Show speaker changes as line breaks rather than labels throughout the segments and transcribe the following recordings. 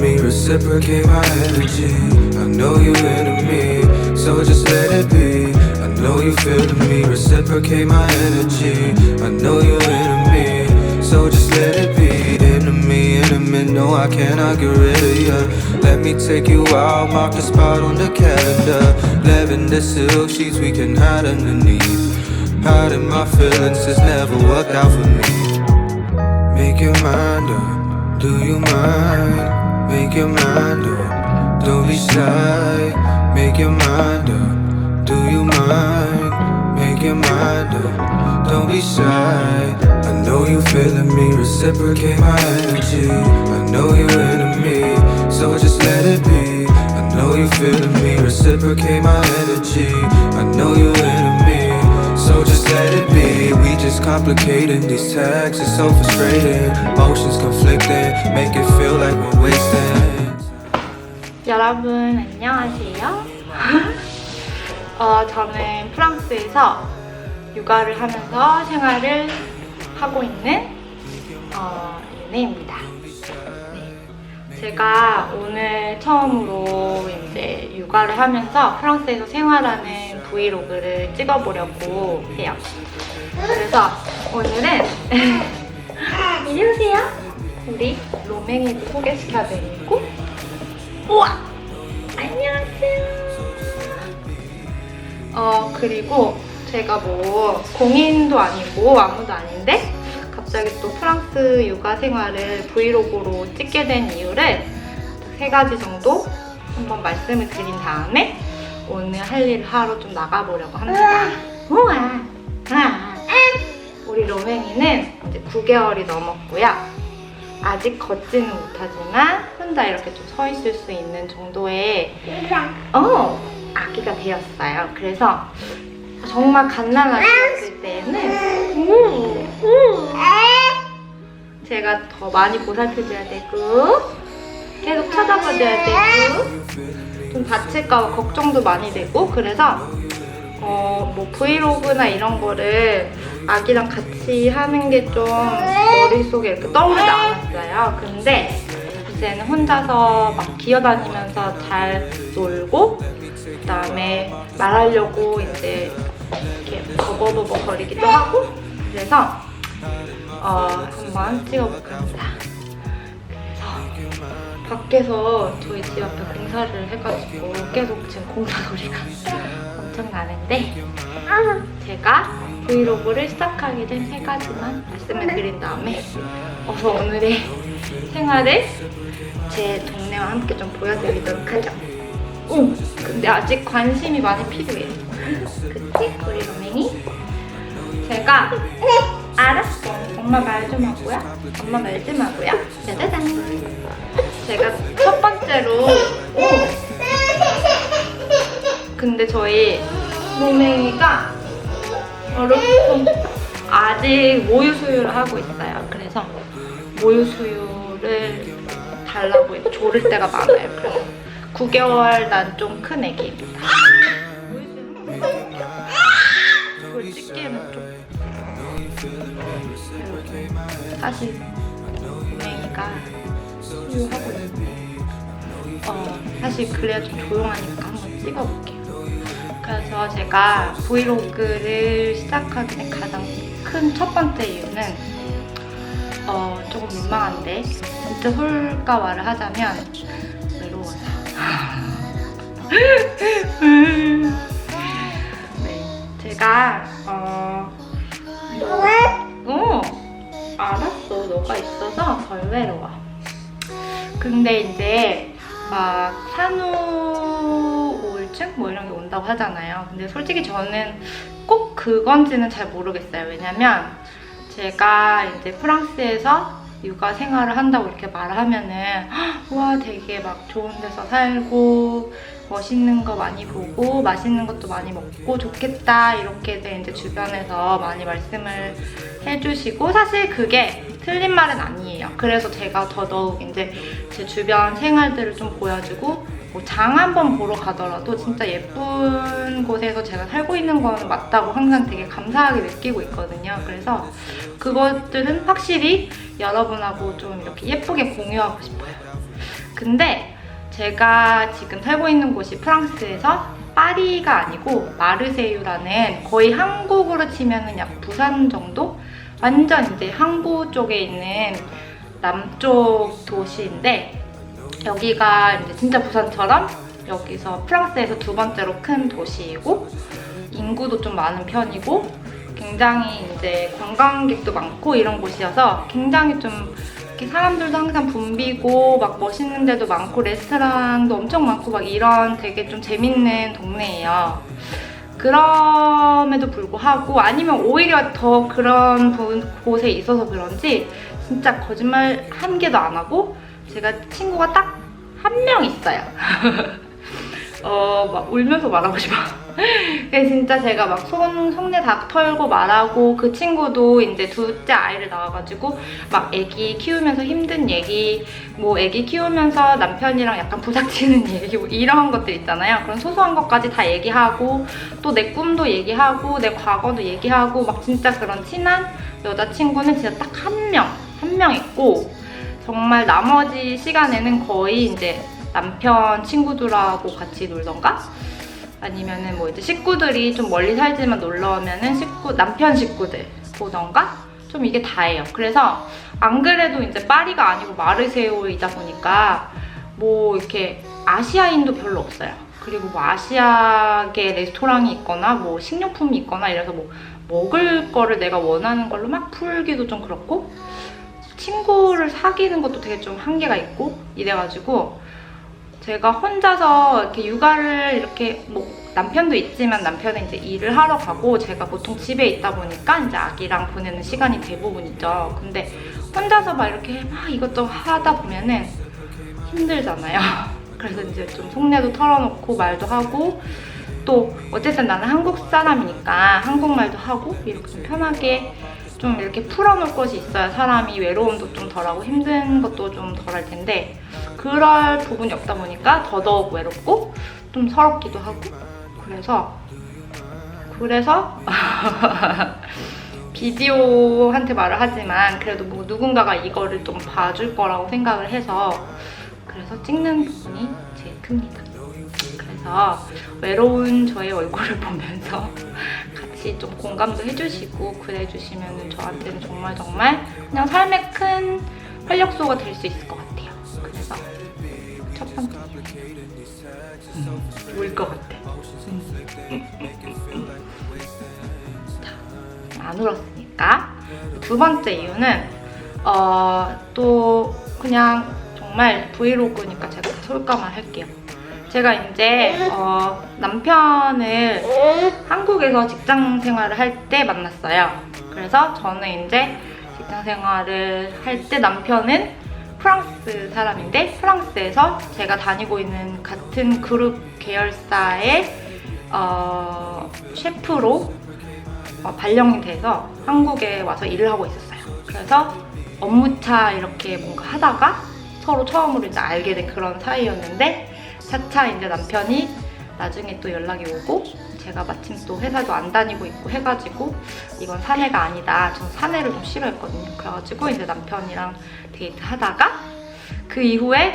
me, reciprocate my energy. I know you into me, so just let it be. I know you feeling me, reciprocate my energy. I know you into me, so just let it be. Into me, intimate, no I cannot get rid of you. Let me take you out, mark the spot on the calendar. Lavender silk sheets we can hide underneath. Hiding my feelings has never worked out for me. Make your mind up, do you mind? Make your mind up, don't be shy. Make your mind up, do you mind? Make your mind up, don't be shy. I know you feeling me, reciprocate my energy. I know you into me, so just let it be. I know you feeling me, reciprocate my energy. I know you into me, so just let it be. We just complicating these tags, it's so frustrating. Emotions conflicting, make it feel like we're wasting.
여러분 안녕하세요. 저는 프랑스에서 육아를 하면서 생활을 하고 있는 윤혜입니다. 네. 제가 오늘 처음으로 이제 육아를 하면서 프랑스에서 생활하는 브이로그를 찍어보려고 해요. 그래서 오늘은 이리 오세요. 우리 로맹이도 소개시켜드리고, 우와! 안녕하세요. 그리고 제가 뭐 공인도 아니고 아무도 아닌데 갑자기 또 프랑스 육아 생활을 브이로그로 찍게 된 이유를 3가지 정도 한번 말씀을 드린 다음에 오늘 할 일을 하러 좀 나가보려고 합니다. 우와! 우리 로맹이는 이제 9개월이 넘었고요. 아직 걷지는 못하지만 혼자 이렇게 좀 서 있을 수 있는 정도의 아기가 되었어요. 그래서 정말 갓난아기 있을 때는 제가 더 많이 보살펴줘야 되고 계속 쳐다봐줘야 되고 좀 다칠까봐 걱정도 많이 되고, 그래서 뭐 브이로그나 이런 거를 아기랑 같이 하는 게 좀 머릿속에 이렇게 떠오르지 않았어요. 근데 이제는 혼자서 막 기어다니면서 잘 놀고, 그 다음에 말하려고 이제 이렇게 버버버버 거리기도 하고, 그래서 한번 찍어볼까 합니다. 그래서 밖에서 저희 집 앞에 공사를 해가지고 계속 지금 공사 소리가 엄청 나는데, 제가 브이로그를 시작하게 된 3가지만 말씀을 드린 다음에 어서 오늘의 생활을 제 동네와 함께 좀 보여드리도록 하죠. 근데 아직 관심이 많이 필요해요. 그치? 우리 로맹이? 제가 알았어. 엄마 말 좀 하고요. 엄마 말 좀 하고요. 짜자잔. 제가 첫 번째로 근데 저희 로맹이가 아직 모유 수유를 하고 있어요. 그래서 모유 수유를 달라고 조를 때가 많아요. 그래서 9개월 난 좀 큰 애기입니다. 이걸 찍기에는 좀 사실 로맹이가 수유하고 있는데 사실 그래야 좀 조용하니까 한번 찍어볼게요. 그래서 제가 브이로그를 시작하게 된 가장 큰 첫 번째 이유는 조금 민망한데 진짜 솔직말을 하자면 외로워서. 네, 제가 알았어. 너가 있어서 덜 외로워. 근데 이제 막 산후 우울증 뭐 이런 게 온다고 하잖아요. 근데 솔직히 저는 꼭 그건지는 잘 모르겠어요. 왜냐면 제가 이제 프랑스에서 육아 생활을 한다고 이렇게 말을 하면은 와 되게 막 좋은 데서 살고 멋있는 거 많이 보고 맛있는 것도 많이 먹고 좋겠다 이렇게 이제 주변에서 많이 말씀을 해주시고, 사실 그게 틀린 말은 아니에요. 그래서 제가 더더욱 이제 제 주변 생활들을 좀 보여주고, 뭐 장 한 번 보러 가더라도 진짜 예쁜 곳에서 제가 살고 있는 거는 맞다고 항상 되게 감사하게 느끼고 있거든요. 그래서 그것들은 확실히 여러분하고 좀 이렇게 예쁘게 공유하고 싶어요. 근데 제가 지금 살고 있는 곳이 프랑스에서 파리가 아니고 마르세유라는 거의 한국으로 치면은 약 부산 정도? 완전 이제 항구 쪽에 있는 남쪽 도시인데 여기가 이제 진짜 부산처럼 여기서 프랑스에서 두 번째로 큰 도시이고 인구도 좀 많은 편이고 굉장히 이제 관광객도 많고 이런 곳이어서 굉장히 좀 이렇게 사람들도 항상 붐비고 막 멋있는 데도 많고 레스토랑도 엄청 많고 막 이런 되게 좀 재밌는 동네예요. 그럼에도 불구하고 아니면 오히려 더 그런 곳에 있어서 그런지 진짜 거짓말 한 개도 안 하고 제가 친구가 딱 한 명 있어요. 막 울면서 말하고 싶어. 그래서 진짜 제가 막 속내 다 털고 말하고 그 친구도 이제 둘째 아이를 낳아가지고 막 애기 키우면서 힘든 얘기, 뭐 애기 키우면서 남편이랑 약간 부닥치는 얘기, 뭐 이런 것들 있잖아요. 그런 소소한 것까지 다 얘기하고 또 내 꿈도 얘기하고 내 과거도 얘기하고 막 진짜 그런 친한 여자친구는 진짜 딱 한 명 있고 정말 나머지 시간에는 거의 이제 남편 친구들하고 같이 놀던가 아니면은 뭐 이제 식구들이 좀 멀리 살지만 놀러 오면은 남편 식구들 보던가 좀 이게 다예요. 그래서 안 그래도 이제 파리가 아니고 마르세유이다 보니까 뭐 이렇게 아시아인도 별로 없어요. 그리고 뭐 아시아계 레스토랑이 있거나 뭐 식료품이 있거나 이래서 뭐 먹을 거를 내가 원하는 걸로 막 풀기도 좀 그렇고 친구를 사귀는 것도 되게 좀 한계가 있고 이래가지고 제가 혼자서 이렇게 육아를 이렇게 뭐 남편도 있지만 남편은 이제 일을 하러 가고 제가 보통 집에 있다 보니까 이제 아기랑 보내는 시간이 대부분이죠. 근데 혼자서 막 이렇게 막 이것저것 하다 보면은 힘들잖아요. 그래서 이제 좀 속내도 털어놓고 말도 하고 또 어쨌든 나는 한국 사람이니까 한국말도 하고 이렇게 좀 편하게 좀 이렇게 풀어놓을 것이 있어야 사람이 외로움도 좀 덜하고 힘든 것도 좀 덜할 텐데 그럴 부분이 없다 보니까 더더욱 외롭고 좀 서럽기도 하고 그래서 비디오한테 말을 하지만 그래도 뭐 누군가가 이거를 좀 봐줄 거라고 생각을 해서 그래서 찍는 부분이 제일 큽니다. 그래서 외로운 저의 얼굴을 보면서 같이 좀 공감도 해주시고 그래주시면 저한테는 정말 그냥 삶의 큰 활력소가 될 수 있을 것 같아요. 그래서 첫 번째 울 것 같아. 자, 안 울었으니까 두 번째 이유는 또 그냥 정말 브이로그니까 제가 다 솔까만 할게요. 제가 이제 남편을 한국에서 직장 생활을 할 때 만났어요. 그래서 저는 이제 직장 생활을 할 때 남편은 프랑스 사람인데 프랑스에서 제가 다니고 있는 같은 그룹 계열사의 셰프로 발령이 돼서 한국에 와서 일을 하고 있었어요. 그래서 업무차 이렇게 뭔가 하다가 서로 처음으로 이제 알게 된 그런 사이였는데 차차 이제 남편이 나중에 또 연락이 오고 제가 마침 또 회사도 안 다니고 있고 해가지고 이건 사내가 아니다. 전 사내를 좀 싫어했거든요. 그래가지고 이제 남편이랑 데이트 하다가 그 이후에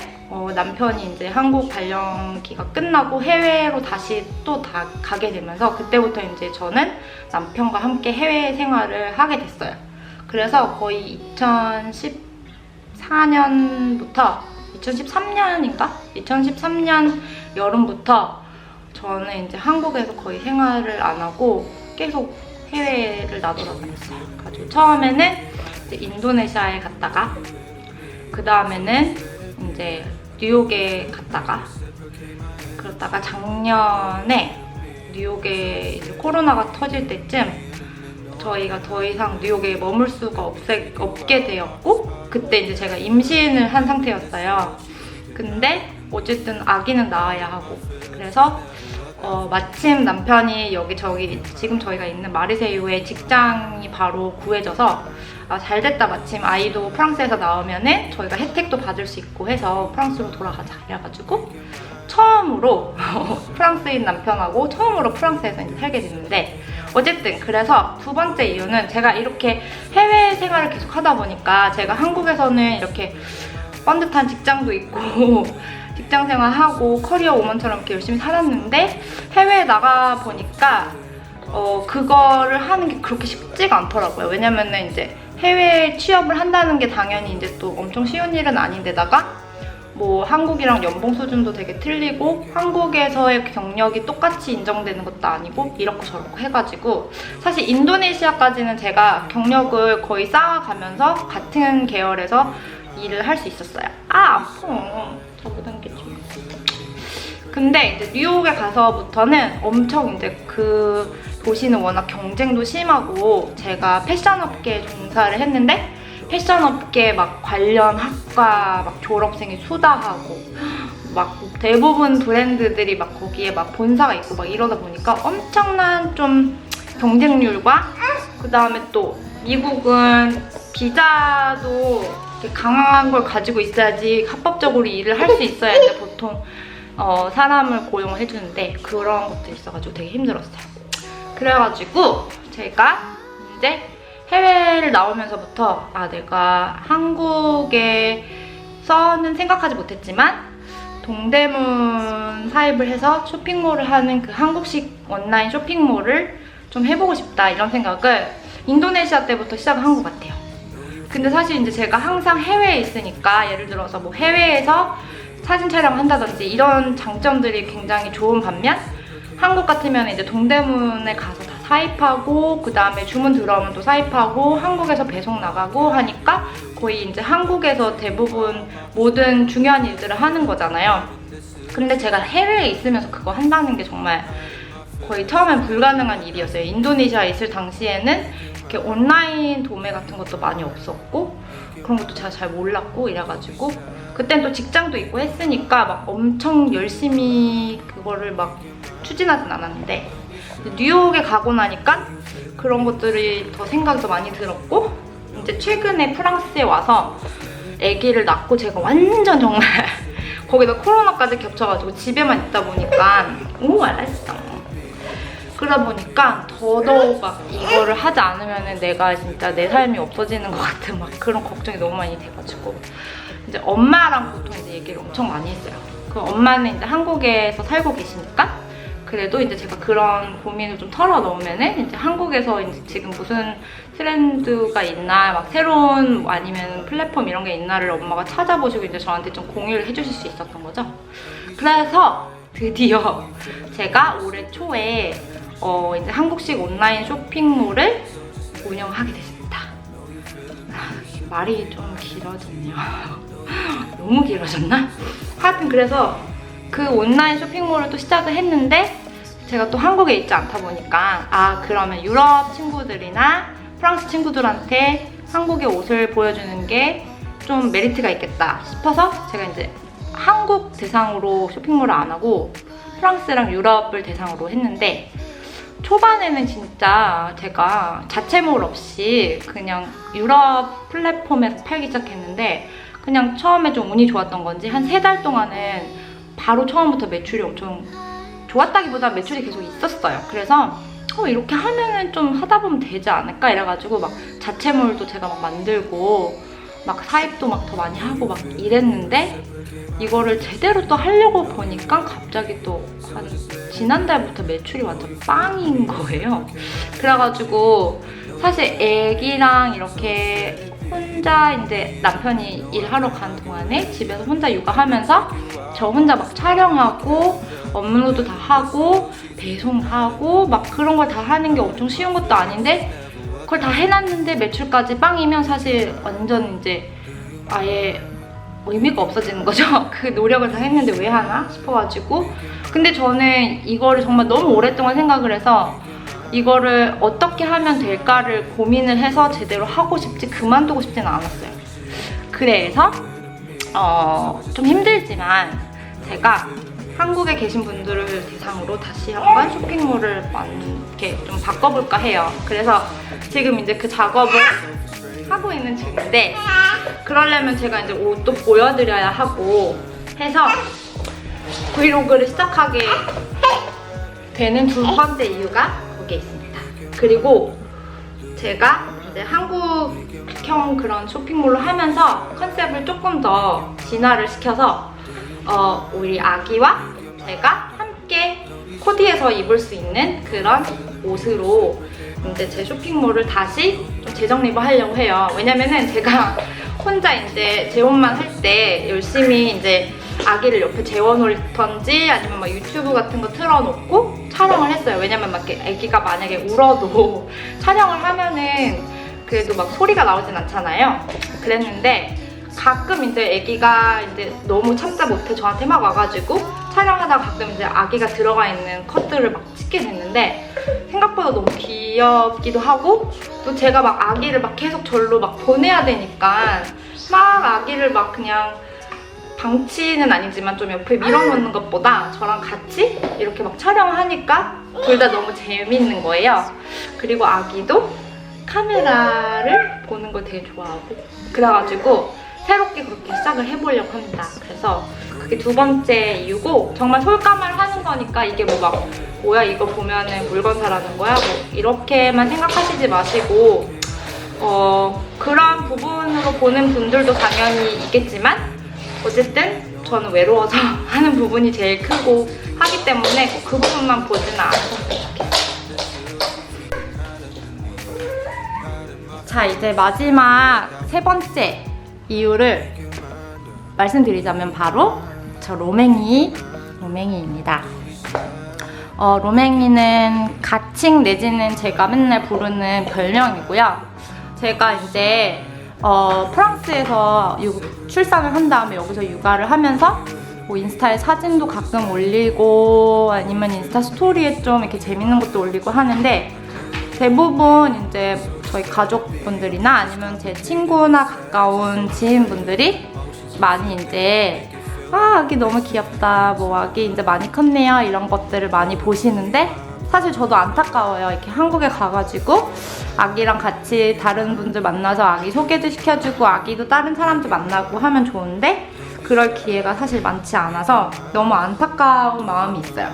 남편이 이제 한국 발령기가 끝나고 해외로 다시 또 다 가게 되면서 그때부터 이제 저는 남편과 함께 해외 생활을 하게 됐어요. 그래서 거의 2014년부터 2013년인가? 2013년 여름부터 저는 이제 한국에서 거의 생활을 안 하고 계속 해외를 나돌아다녔어요. 그래가지고 처음에는 이제 인도네시아에 갔다가 그 다음에는 이제 뉴욕에 갔다가 그러다가 작년에 뉴욕에 이제 코로나가 터질 때쯤 저희가 더 이상 뉴욕에 머물 수가 없게 되었고 그때 이제 제가 임신을 한 상태였어요. 근데 어쨌든 아기는 낳아야 하고 그래서 마침 남편이 지금 저희가 있는 마르세유에 직장이 바로 구해져서 잘됐다 마침 아이도 프랑스에서 나오면은 저희가 혜택도 받을 수 있고 해서 프랑스로 돌아가자 이래가지고 처음으로 프랑스인 남편하고 처음으로 프랑스에서 이제 살게 됐는데 어쨌든 그래서 두 번째 이유는 제가 이렇게 해외 생활을 계속 하다 보니까 제가 한국에서는 이렇게 번듯한 직장도 있고 직장 생활하고 커리어 우먼처럼 이렇게 열심히 살았는데 해외에 나가 보니까 그거를 하는 게 그렇게 쉽지가 않더라고요. 왜냐면은 이제 해외 취업을 한다는 게 당연히 이제 또 엄청 쉬운 일은 아닌데다가 뭐 한국이랑 연봉 수준도 되게 틀리고 한국에서의 경력이 똑같이 인정되는 것도 아니고 이렇고 저렇고 해가지고 사실 인도네시아까지는 제가 경력을 거의 쌓아가면서 같은 계열에서 일을 할 수 있었어요. 아파. 잡아당기지. 근데 이제 뉴욕에 가서부터는 엄청 이제 그 도시는 워낙 경쟁도 심하고 제가 패션업계에 종사를 했는데 패션업계 막 관련 학과 막 졸업생이 수다하고 막 대부분 브랜드들이 막 거기에 막 본사가 있고 막 이러다 보니까 엄청난 좀 경쟁률과 그 다음에 또 미국은 비자도 이렇게 강한 걸 가지고 있어야지 합법적으로 일을 할 수 있어야 돼 보통 사람을 고용을 해주는데 그런 것도 있어가지고 되게 힘들었어요. 그래가지고 제가 이제 해외를 나오면서부터 내가 한국에서는 생각하지 못했지만 동대문 사입을 해서 쇼핑몰을 하는 그 한국식 온라인 쇼핑몰을 좀 해보고 싶다 이런 생각을 인도네시아 때부터 시작한 것 같아요. 근데 사실 이제 제가 항상 해외에 있으니까 예를 들어서 뭐 해외에서 사진 촬영을 한다든지 이런 장점들이 굉장히 좋은 반면 한국 같으면 이제 동대문에 가서 다 사입하고 그 다음에 주문 들어오면 또 사입하고 한국에서 배송 나가고 하니까 거의 이제 한국에서 대부분 모든 중요한 일들을 하는 거잖아요. 근데 제가 해외에 있으면서 그거 한다는 게 정말 거의 처음엔 불가능한 일이었어요. 인도네시아에 있을 당시에는 이렇게 온라인 도매 같은 것도 많이 없었고 그런 것도 제가 잘 몰랐고 이래가지고 그땐 또 직장도 있고 했으니까 막 엄청 열심히 그거를 막 추진하진 않았는데 뉴욕에 가고 나니까 그런 것들이 더 생각이 더 많이 들었고 이제 최근에 프랑스에 와서 아기를 낳고 제가 완전 정말 거기다 코로나까지 겹쳐가지고 집에만 있다 보니까 알았어. 그러다 보니까 더더욱 막 이거를 하지 않으면 내가 진짜 내 삶이 없어지는 것 같은 막 그런 걱정이 너무 많이 돼가지고 이제 엄마랑 보통 이제 얘기를 엄청 많이 했어요. 그 엄마는 이제 한국에서 살고 계시니까 그래도 이제 제가 그런 고민을 좀 털어놓으면은 이제 한국에서 이제 지금 무슨 트렌드가 있나 막 새로운 아니면 플랫폼 이런 게 있나를 엄마가 찾아보시고 이제 저한테 좀 공유를 해주실 수 있었던 거죠. 그래서 드디어 제가 올해 초에 이제 한국식 온라인 쇼핑몰을 운영하게 됐습니다. 말이 좀 길어졌네요. 너무 길어졌나? 하여튼 그래서 그 온라인 쇼핑몰을 또 시작을 했는데 제가 또 한국에 있지 않다 보니까 그러면 유럽 친구들이나 프랑스 친구들한테 한국의 옷을 보여주는 게 좀 메리트가 있겠다 싶어서 제가 이제 한국 대상으로 쇼핑몰을 안 하고 프랑스랑 유럽을 대상으로 했는데 초반에는 진짜 제가 자체몰 없이 그냥 유럽 플랫폼에서 팔기 시작했는데 그냥 처음에 좀 운이 좋았던 건지 한 3달 동안은 바로 처음부터 매출이 엄청 좋았다기보다 매출이 계속 있었어요. 그래서 이렇게 하면은 좀 하다 보면 되지 않을까 이래가지고 막 자체몰도 제가 막 만들고 막 사입도 막 더 많이 하고 막 이랬는데 이거를 제대로 또 하려고 보니까 갑자기 또 한 지난달부터 매출이 완전 빵인 거예요. 그래가지고 사실 애기랑 이렇게 혼자 이제 남편이 일하러 간 동안에 집에서 혼자 육아하면서 저 혼자 막 촬영하고 업로드 다 하고 배송하고 막 그런 걸 다 하는 게 엄청 쉬운 것도 아닌데 그걸 다 해놨는데 매출까지 빵이면 사실 완전 이제 아예 의미가 없어지는 거죠. 그 노력을 다 했는데 왜 하나 싶어가지고 근데 저는 이거를 정말 너무 오랫동안 생각을 해서 이거를 어떻게 하면 될까를 고민을 해서 제대로 하고 싶지 그만두고 싶지는 않았어요. 그래서 좀 힘들지만 제가 한국에 계신 분들을 대상으로 다시 한번 쇼핑몰을 이렇게 좀 바꿔볼까 해요. 그래서 지금 이제 그 작업을 하고 있는 중인데 그러려면 제가 이제 옷도 보여드려야 하고 해서 브이로그를 시작하게 되는 두 번째 이유가 거기에 있습니다. 그리고 제가 이제 한국형 그런 쇼핑몰을 하면서 컨셉을 조금 더 진화를 시켜서 우리 아기와 제가 함께 코디해서 입을 수 있는 그런 옷으로 이제 제 쇼핑몰을 다시 좀 재정립을 하려고 해요. 왜냐면은 제가 혼자 이제 제 옷만 할 때 열심히 이제 아기를 옆에 재워놓던지 아니면 막 유튜브 같은 거 틀어놓고 촬영을 했어요. 왜냐면 막 이렇게 아기가 만약에 울어도 촬영을 하면은 그래도 막 소리가 나오진 않잖아요. 그랬는데 가끔 이제 아기가 이제 너무 참다 못해 저한테 막 와가지고 촬영하다가 가끔 이제 아기가 들어가 있는 컷들을 막 찍게 됐는데 생각보다 너무 귀엽기도 하고 또 제가 막 아기를 막 계속 절로 막 보내야 되니까 막 아기를 막 그냥 방치는 아니지만 좀 옆에 밀어놓는 것보다 저랑 같이 이렇게 막 촬영하니까 둘 다 너무 재밌는 거예요. 그리고 아기도 카메라를 보는 걸 되게 좋아하고 그래가지고 새롭게 그렇게 시작을 해보려고 합니다. 그래서 그게 두 번째 이유고 정말 솔까말 하는 거니까 이게 뭐 막 뭐야 이거 보면은 물건 사라는 거야? 뭐 이렇게만 생각하시지 마시고 그런 부분으로 보는 분들도 당연히 있겠지만 어쨌든 저는 외로워서 하는 부분이 제일 크고 하기 때문에 꼭 그 부분만 보지는 않으셨으면 좋겠어요. 자, 이제 마지막 세 번째 이유를 말씀드리자면 바로 저 로맹이입니다. 로맹이는 가칭 내지는 제가 맨날 부르는 별명이고요. 제가 이제 프랑스에서 출산을 한 다음에 여기서 육아를 하면서 뭐 인스타에 사진도 가끔 올리고 아니면 인스타 스토리에 좀 이렇게 재밌는 것도 올리고 하는데 대부분 이제 저희 가족분들이나 아니면 제 친구나 가까운 지인분들이 많이 이제 아기 너무 귀엽다, 뭐 아기 이제 많이 컸네요 이런 것들을 많이 보시는데 사실 저도 안타까워요. 이렇게 한국에 가가지고 아기랑 같이 다른 분들 만나서 아기 소개도 시켜주고 아기도 다른 사람들 만나고 하면 좋은데 그럴 기회가 사실 많지 않아서 너무 안타까운 마음이 있어요.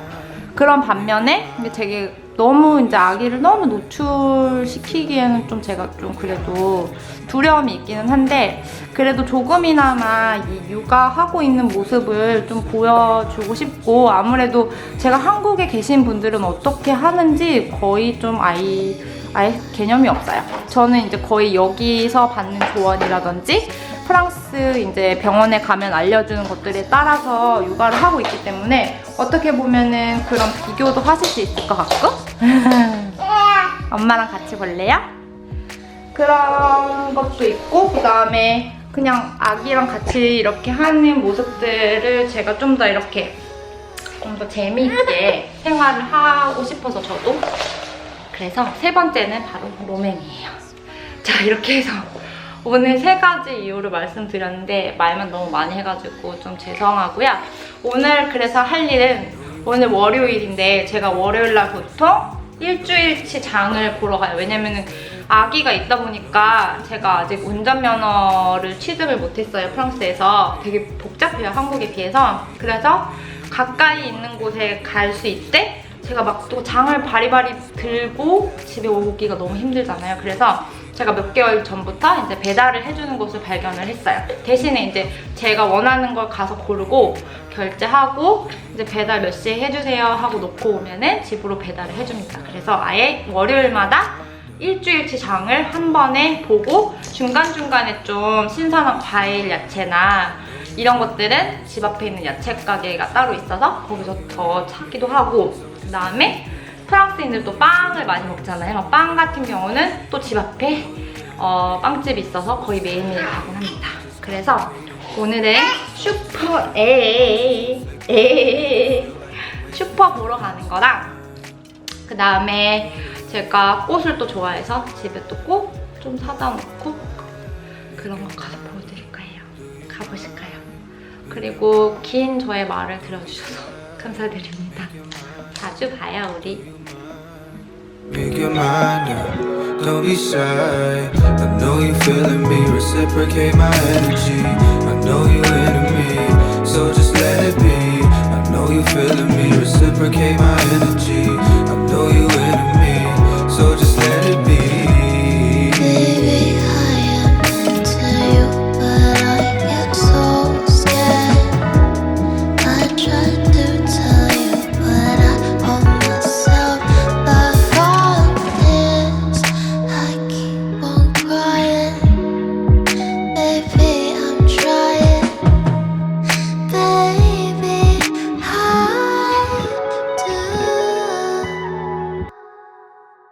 그런 반면에 되게 너무 이제 아기를 너무 노출시키기에는 좀 제가 좀 그래도 두려움이 있기는 한데 그래도 조금이나마 이 육아하고 있는 모습을 좀 보여주고 싶고 아무래도 제가 한국에 계신 분들은 어떻게 하는지 거의 좀 아예 개념이 없어요. 저는 이제 거의 여기서 받는 조언이라든지 프랑스 이제 병원에 가면 알려주는 것들에 따라서 육아를 하고 있기 때문에 어떻게 보면은 그런 비교도 하실 수 있을 것 같고 엄마랑 같이 볼래요? 그런 것도 있고 그 다음에 그냥 아기랑 같이 이렇게 하는 모습들을 제가 좀 더 이렇게 좀 더 재미있게 생활을 하고 싶어서 저도 그래서 세 번째는 바로 로맹이에요. 자, 이렇게 해서 오늘 세 가지 이유를 말씀드렸는데 말만 너무 많이 해가지고 좀 죄송하고요. 오늘 그래서 할 일은 오늘 월요일인데 제가 월요일날 보통 일주일치 장을 보러 가요. 왜냐면은 아기가 있다 보니까 제가 아직 운전면허를 취득을 못했어요. 프랑스에서 되게 복잡해요, 한국에 비해서. 그래서 가까이 있는 곳에 갈 수 있대 제가 막 또 장을 바리바리 들고 집에 오기가 너무 힘들잖아요. 그래서 제가 몇 개월 전부터 이제 배달을 해주는 곳을 발견을 했어요. 대신에 이제 제가 원하는 걸 가서 고르고 결제하고 이제 배달 몇 시에 해주세요 하고 놓고 오면은 집으로 배달을 해줍니다. 그래서 아예 월요일마다 일주일치 장을 한 번에 보고 중간중간에 좀 신선한 과일, 야채나 이런 것들은 집 앞에 있는 야채 가게가 따로 있어서 거기서 더 찾기도 하고 그 다음에 프랑스인들도 빵을 많이 먹잖아요. 빵 같은 경우는 또 집 앞에 빵집이 있어서 거의 매일매일 가곤 합니다. 그래서 오늘은 슈퍼 보러 가는 거랑 그 다음에 제가 꽃을 또 좋아해서 집에 또 꽃 좀 사다 놓고 그런 거 가서 보여드릴 거예요. 가보실까요? 그리고 긴 저의 말을 들어주셔서 감사드립니다. 자주 봐요, 우리.
Make your mind up, don't be shy. I know you feeling me, reciprocate my energy. I know you into me, so just let it be. I know you feeling me, reciprocate my energy.